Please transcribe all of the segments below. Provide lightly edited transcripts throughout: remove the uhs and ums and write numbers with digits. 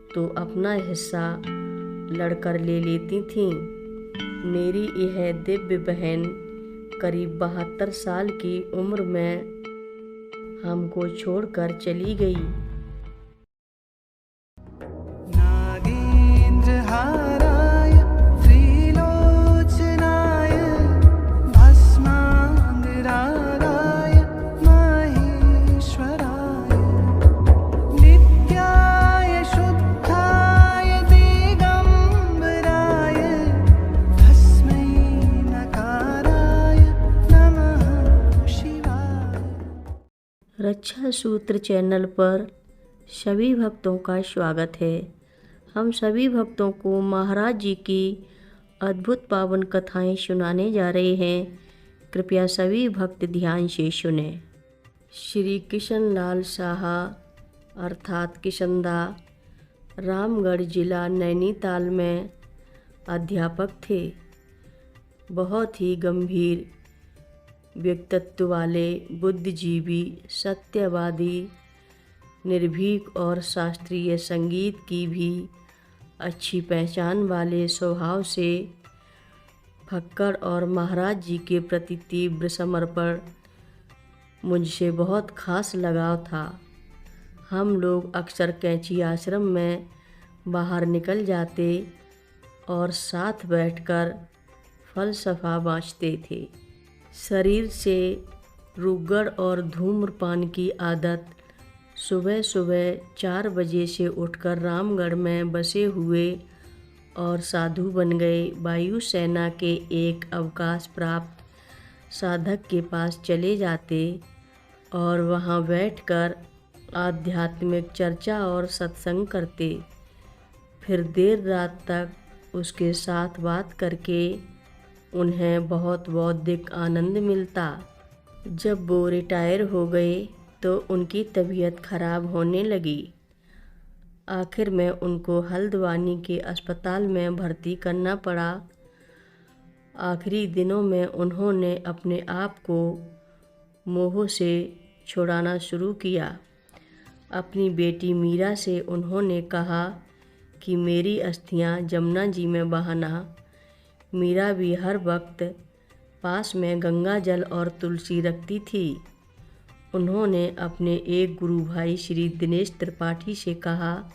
तो अपना हिस्सा लड़कर ले लेती थीं। मेरी यह दिव्य बहन करीब 72 साल की उम्र में हमको छोड़कर चली गई। नागेन्द्रहाराय त्रिलोचनाय भस्माङ्गरागाय माहेश्वराय नित्याय शुद्धाय दिगम्बराय तस्मै नकाराय नमः शिवाय। रक्षा सूत्र चैनल पर सभी भक्तों का स्वागत है। हम सभी भक्तों को महाराज जी की अद्भुत पावन कथाएं सुनाने जा रहे हैं। कृपया सभी भक्त ध्यान से सुने। श्री किशन लाल साहा अर्थात किशनदा रामगढ़ जिला नैनीताल में अध्यापक थे। बहुत ही गंभीर व्यक्तित्व वाले, बुद्धिजीवी, सत्यवादी, निर्भीक और शास्त्रीय संगीत की भी अच्छी पहचान वाले स्वभाव से फक्कड़ और महाराज जी के प्रति तीव्र समर्पण मुझसे बहुत खास लगाव था। हम लोग अक्सर कैंची आश्रम में बाहर निकल जाते और साथ बैठकर फलसफा बाँचते थे। शरीर से रुगड़ और धूम्रपान की आदत सुबह सुबह 4 बजे से उठकर रामगढ़ में बसे हुए और साधु बन गए वायुसेना के एक अवकाश प्राप्त साधक के पास चले जाते और वहां बैठकर आध्यात्मिक चर्चा और सत्संग करते। फिर देर रात तक उसके साथ बात करके उन्हें बहुत बौद्धिक आनंद मिलता। जब वो रिटायर हो गए तो उनकी तबीयत खराब होने लगी। आखिर में उनको हल्द्वानी के अस्पताल में भर्ती करना पड़ा। आखिरी दिनों में उन्होंने अपने आप को मोह से छुड़ाना शुरू किया। अपनी बेटी मीरा से उन्होंने कहा कि मेरी अस्थियां जमुना जी में बहाना। मीरा भी हर वक्त पास में गंगा जल और तुलसी रखती थी। उन्होंने अपने एक गुरु भाई श्री दिनेश त्रिपाठी से कहा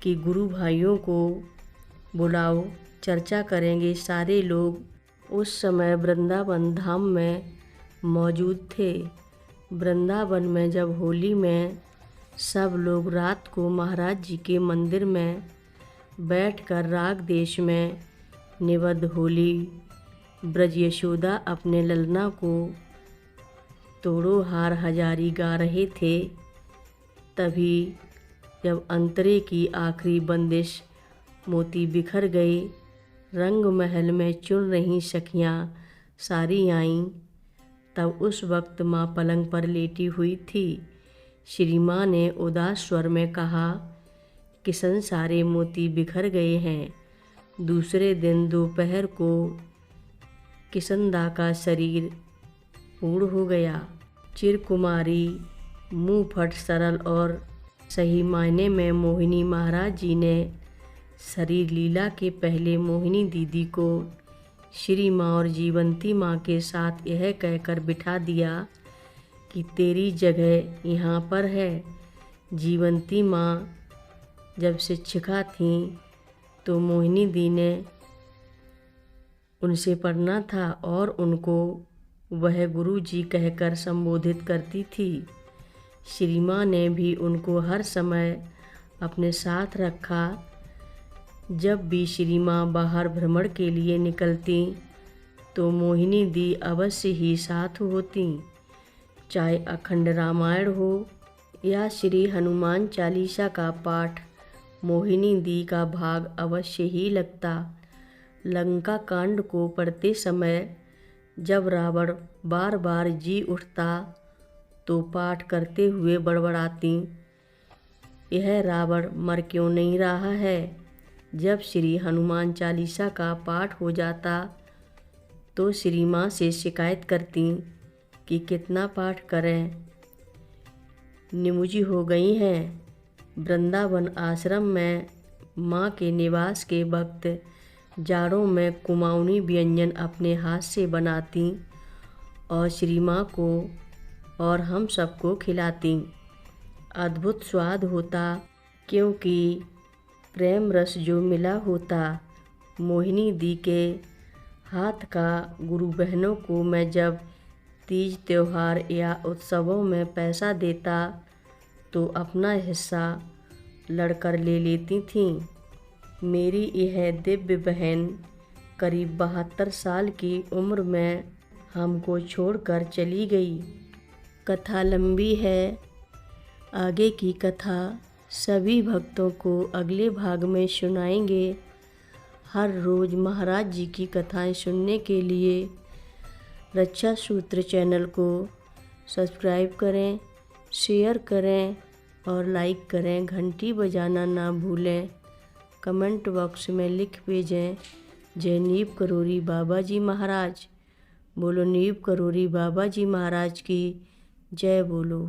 कि गुरु भाइयों को बुलाओ, चर्चा करेंगे। सारे लोग उस समय वृंदावन धाम में मौजूद थे। वृंदावन में जब होली में सब लोग रात को महाराज जी के मंदिर में बैठकर राग देश में निबद्ध होली ब्रज यशोदा अपने ललना को तोड़ो हार हजारी गा रहे थे, तभी जब अंतरे की आखिरी बंदिश मोती बिखर गई, रंग महल में चुन रही सखियाँ सारी आईं। तब उस वक्त माँ पलंग पर लेटी हुई थी। श्री माँ ने उदास स्वर में कहा, किशन सारे मोती बिखर गए हैं। दूसरे दिन दोपहर को किशनदा का शरीर पूर्ण हो गया। चिरकुमारी, मुँह फट सरल और सही मायने में मोहिनी महाराज जी ने शरीर लीला के पहले मोहिनी दीदी को श्री माँ और जीवंती माँ के साथ यह कहकर बिठा दिया कि तेरी जगह यहाँ पर है। जीवंती माँ जब शिक्षिका थीं तो मोहिनी दी ने उनसे पढ़ना था और उनको वह गुरु जी कहकर संबोधित करती थी। श्री माँ ने भी उनको हर समय अपने साथ रखा। जब भी श्री माँ बाहर भ्रमण के लिए निकलती तो मोहिनी दी अवश्य ही साथ होती। चाहे अखंड रामायण हो या श्री हनुमान चालीसा का पाठ, मोहिनी दी का भाग अवश्य ही लगता। लंका कांड को पढ़ते समय जब रावण बार बार जी उठता तो पाठ करते हुए बड़बड़ाती, यह रावण मर क्यों नहीं रहा है। जब श्री हनुमान चालीसा का पाठ हो जाता तो श्री माँ से शिकायत करती कि कितना पाठ करें, निमुजी हो गई हैं। वृंदावन आश्रम में माँ के निवास के वक्त जाड़ों में कुमाऊनी व्यंजन अपने हाथ से बनाती और श्री माँ को और हम सबको खिलाती। अद्भुत स्वाद होता, क्योंकि प्रेम रस जो मिला होता। मोहिनी दी के हाथ का गुरु बहनों को मैं जब तीज त्योहार या उत्सवों में पैसा देता तो अपना हिस्सा लड़कर ले लेती थीं। मेरी यह दिव्य बहन करीब 72 साल की उम्र में हमको छोड़कर चली गई। कथा लंबी है, आगे की कथा सभी भक्तों को अगले भाग में सुनाएंगे। हर रोज़ महाराज जी की कथाएं सुनने के लिए रक्षा सूत्र चैनल को सब्सक्राइब करें, शेयर करें और लाइक करें। घंटी बजाना ना भूलें। कमेंट बॉक्स में लिख भेजें, जय नीव करोरी बाबा जी महाराज। बोलो नीव करोरी बाबा जी महाराज की जय बोलो।